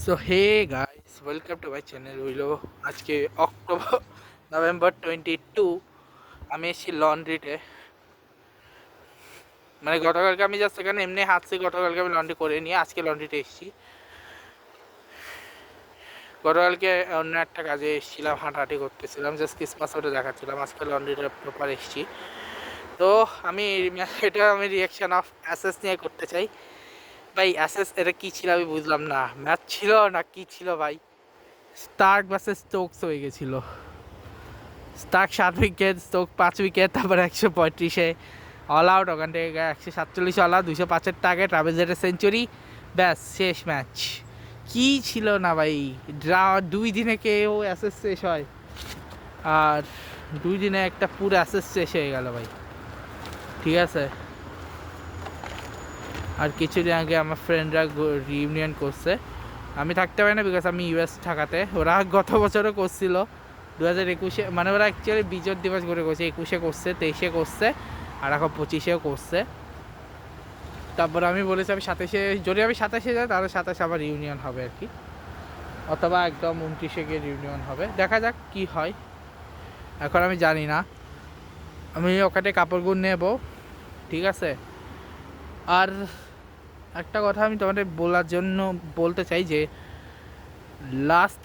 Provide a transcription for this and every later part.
So hey guys, welcome to my channel. হইলো আজকে November 22। আমি এসেছি লন্ড্রিতে। মানে গতকালকে আমি জাস্ট এখানে এমনি হাঁটছি, গতকালকে আমি লন্ড্রি করে নিয়ে আজকে লন্ড্রিতে এসেছি। গতকালকে অন্য একটা কাজে এসেছিলাম, হাঁটাহাঁটি করতেছিলাম, জাস্ট ক্রিসমাস ওটা দেখাচ্ছিলাম। আজকে লন্ড্রিতে প্রপার এসেছি। তো আমি আমি রিয়াকশন অফ অ্যাসেস নিয়ে করতে চাই। ভাই অ্যাসেস এটা কী ছিল আমি বুঝলাম না, ম্যাচ ছিল না কি ছিল ভাই? স্টার্ক ভার্সেস স্টোকস হয়ে গেছিলো। স্টার্ক 7 উইকেট, স্টোক 5 উইকেট, তারপর 135-এ অল আউট। ওখান থেকে 147 অল আউট, 205-এর টার্গেট, রাবেজেটের সেঞ্চুরি, ব্যাস শেষ ম্যাচ। কি ছিল না ভাই, ড্রা 2 দিনে কেউ অ্যাসেস শেষ হয়, আর 2 দিনে একটা পুরো অ্যাসেস শেষ হয়ে গেল ভাই। ঠিক আছে, আর কিছুদিন আগে আমার ফ্রেন্ডরা রিউনিয়ন করছে, আমি থাকতে পারি না বিকজ আমি ইউএস থাকাতে। ওরা গত বছরও করছিল 2021-এ, মানে ওরা অ্যাকচুয়ালি বিজয় দিবস করে করছে, 21-এ করছে, 23-এ করছে, আর এখন 25-এও করছে। তারপর আমি বলেছি আমি 27-এ, যদি আমি 27-এ যাই তাহলে 27-এ আবার রিউনিয়ন হবে আর কি, অথবা একদম 29-এ গিয়ে রিউনিয়ন হবে, দেখা যাক কি হয়। এখন আমি জানি না, আমি ওখানে কাপড়গুলো নেব। ঠিক আছে, আর একটা কথা আমি তোমাদের বলার জন্য বলতে চাই যে লাস্ট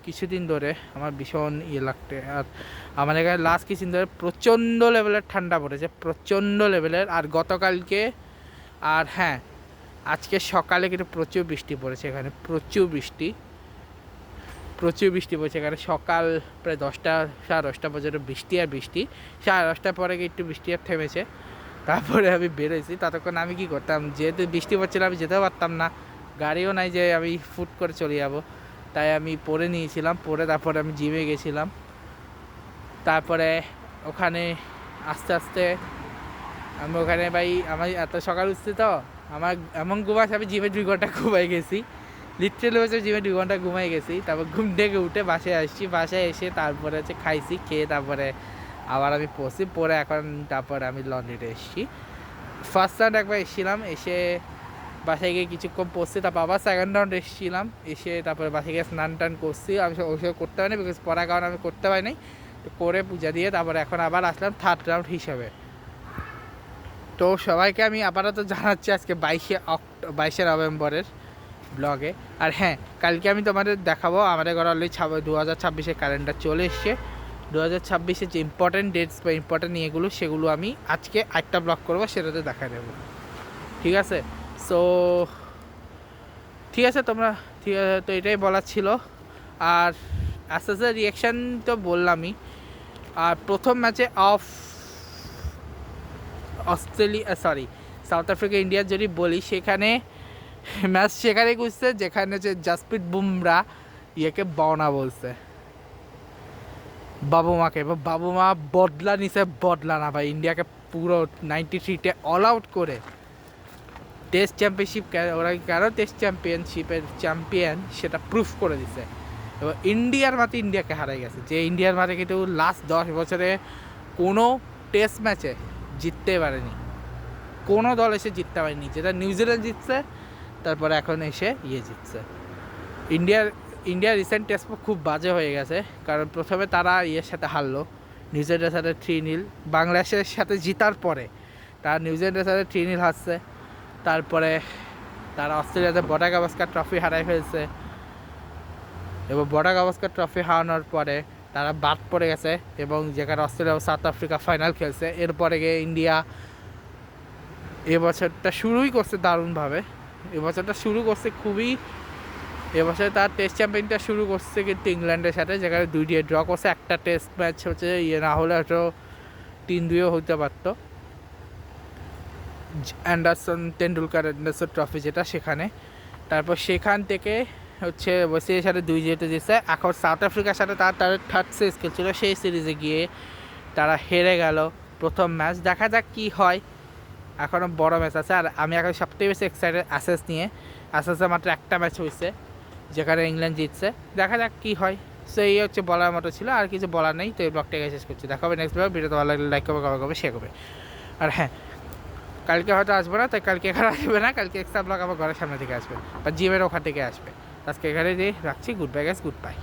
কিছুদিন ধরে আমার ভীষণ লাগতে, আর আমার এখানে লাস্ট কিছুদিন ধরে প্রচণ্ড লেভেলের ঠান্ডা পড়েছে, প্রচণ্ড লেভেলের। আর গতকালকে, আর হ্যাঁ আজকে সকালে কিন্তু প্রচুর বৃষ্টি পড়েছে এখানে, প্রচুর বৃষ্টি পড়েছে এখানে। সকাল প্রায় 10টা 10:30 পর্যন্ত বৃষ্টি আর বৃষ্টি, 10:30টার পরে একটু বৃষ্টি আর থেমেছে। তারপরে আমি বেরোইছি, ততক্ষণ আমি কী করতাম, যেহেতু বৃষ্টি পড়ছিল আমি যেতেও পারতাম না, গাড়িও নাই যে আমি ফুট করে চলে যাবো, তাই আমি পরে নিয়েছিলাম। পরে তারপরে আমি জিমে গেছিলাম। তারপরে ওখানে আস্তে আস্তে আমি ওখানে ভাই, আমার এত সকাল উঠছি তো আমার এমন ঘুমাস, আমি জিমে 2 ঘন্টা ঘুমাই গেছি, লিটারেলি হচ্ছে জিমে 2 ঘন্টা ঘুমাই গেছি। তারপর ঘুম থেকে উঠে বাসায় আসছি, বাসায় এসে তারপরে হচ্ছে খাইছি, খেয়ে তারপরে আবার আমি পড়ছি, পরে এখন তারপরে আমি লন্ড্রিতে এসেছি। ফার্স্ট রাউন্ড একবার এসেছিলাম, এসে বাসায় গিয়ে কিছুক্ষণ পড়ছি, তারপর আবার সেকেন্ড রাউন্ড এসেছিলাম, এসে তারপরে বাসায় গিয়ে স্নান টান করছি। আমি ওইসব করতে পারিনি বিকজ পড়ার কারণে আমি করতে পারিনি, করে পূজা দিয়ে তারপরে এখন আবার আসলাম থার্ড রাউন্ড হিসাবে। তো সবাইকে আমি আপাতত জানাচ্ছি আজকে 22শে নভেম্বরের ব্লগে। আর হ্যাঁ, কালকে আমি তোমাদের দেখাবো, আমাদের ঘরে অলরেডি 2026-এর ক্যালেন্ডার চলে এসছে। 2026-এর যে ইম্পর্টেন্ট ডেটস বা ইম্পর্টেন্ট ইয়েগুলো, সেগুলো আমি আজকে একটা ব্লগ করবো, সেটাতে দেখা দেবো। ঠিক আছে, সো ঠিক আছে তোমরা, ঠিক আছে, তো এটাই বলার ছিল। আর অ্যাসেসের রিয়াকশান তো বললামই। আর প্রথম ম্যাচে সাউথ আফ্রিকা ইন্ডিয়া যদি বলি, সেখানে ম্যাচ সেখানে ঘুরছে যেখানে যে জাসপ্রীত বুমরা ইয়েকে বওনা বলছে, বাবুমাকে। বাবুমা বদলা নিছে, বদলা না ভাই, ইন্ডিয়াকে পুরো 93-তে অল আউট করে টেস্ট চ্যাম্পিয়নশিপ, ওরা কেন টেস্ট চ্যাম্পিয়নশিপের চ্যাম্পিয়ন সেটা প্রুফ করে দিছে। এবং ইন্ডিয়ার মাঠে ইন্ডিয়াকে হারাই গেছে, যে ইন্ডিয়ার মাঠে কিন্তু লাস্ট 10 বছরে কোনো টেস্ট ম্যাচে জিততে পারেনি, কোনো দল এসে জিততে পারেনি। যেটা নিউজিল্যান্ড জিতছে, তারপরে এখন এসে জিতছে। ইন্ডিয়ার রিসেন্ট টেস্ট খুব বাজে হয়ে গেছে, কারণ প্রথমে তারা সাথে হারলো, নিউজিল্যান্ডের সাথে 3-0, বাংলাদেশের সাথে জিতার পরে তারা নিউজিল্যান্ডের সাথে 3-0 হারছে। তারপরে তারা অস্ট্রেলিয়াতে বর্ডার গাভাস্কার ট্রফি হারাই ফেলছে, এবং বর্ডার গাভাস্কার ট্রফি হারানোর পরে তারা বাদ পড়ে গেছে, এবং যেখানে অস্ট্রেলিয়া ও সাউথ আফ্রিকা ফাইনাল খেলছে। এরপরে গিয়ে ইন্ডিয়া এবছরটা শুরুই করছে দারুণভাবে, এবছরটা শুরু করছে খুবই, এবছর তার টেস্ট চ্যাম্পিয়নটা শুরু করছে কিন্তু ইংল্যান্ডের সাথে, যেখানে 2-2 ড্র করছে। একটা টেস্ট ম্যাচ হচ্ছে না হলে হয়তো 3-2 হতে পারতো, তেন্ডুলকার অ্যান্ডারসন ট্রফি যেটা, সেখানে। তারপর সেখান থেকে হচ্ছে ওয়েস্টের সাথে 2-0 জিতছে। এখন সাউথ আফ্রিকার সাথে তাদের থার্ড সিরিজ খেলছিল, সেই সিরিজে গিয়ে তারা হেরে গেল প্রথম ম্যাচ। দেখা যাক কী হয়, এখনও বড় ম্যাচ আছে। আর আমি এখন সবথেকে বেশি এক্সাইটেড অ্যাসেস নিয়ে। অ্যাসেসে মাত্র একটা ম্যাচ হয়েছে, যেখানে ইংল্যান্ড জিতছে, দেখা যাক কী হয়। সো এই হচ্ছে বলার মতো ছিল, আর কিছু বলার নেই। তো এই ব্লগটাকে শেষ করছি, দেখা হবে নেক্সট ব্লগ। ভিডিওতে ভালো লাগলে লাইক করবে, কমেন্ট করবে, শেয়ার করবে। আর হ্যাঁ, কালকে হয়তো আসবে না, তাই কালকে এখানে আসবে না, কালকে এক্সট্রা ব্লগ আমার ঘরের সামনে থেকে আসবে বা জিমের ওখান থেকে আসবে। আজকে এখানে রাখছি। Good bye guys, good bye.